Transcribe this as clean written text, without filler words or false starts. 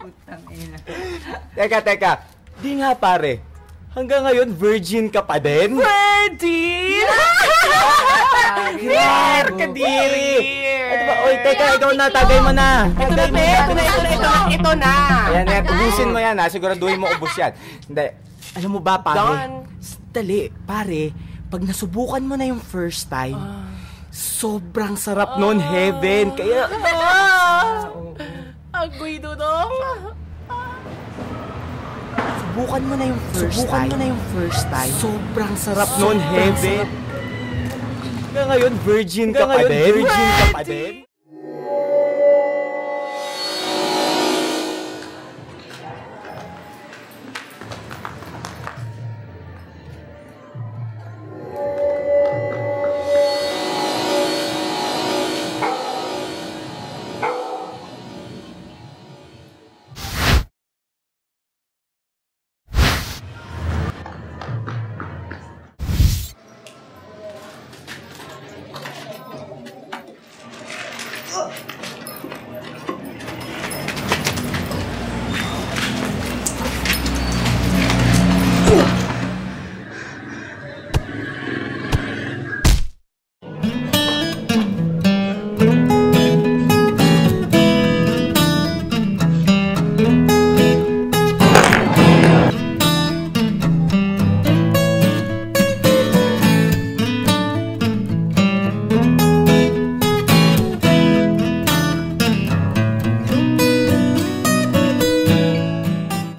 Putang ina. Teka. Di nga pare. Hanggang ngayon, virgin ka pa din? Virgin! Here! Kadiri! Ito ba? Oy, teka, ikaw na. Tagay mo na. Ito na. Ayan, ubusin mo yan ha. Siguraduhin mo ubus yan. Hindi. Alam mo ba, pare? Dali, pare. Pag nasubukan mo na yung first time, sobrang sarap nun, heaven. Kaya... Agoy dudong. Subukan mo na yung first time. Sobrang sarap nun, heaven. Hanggang ngayon, virgin ka pa din?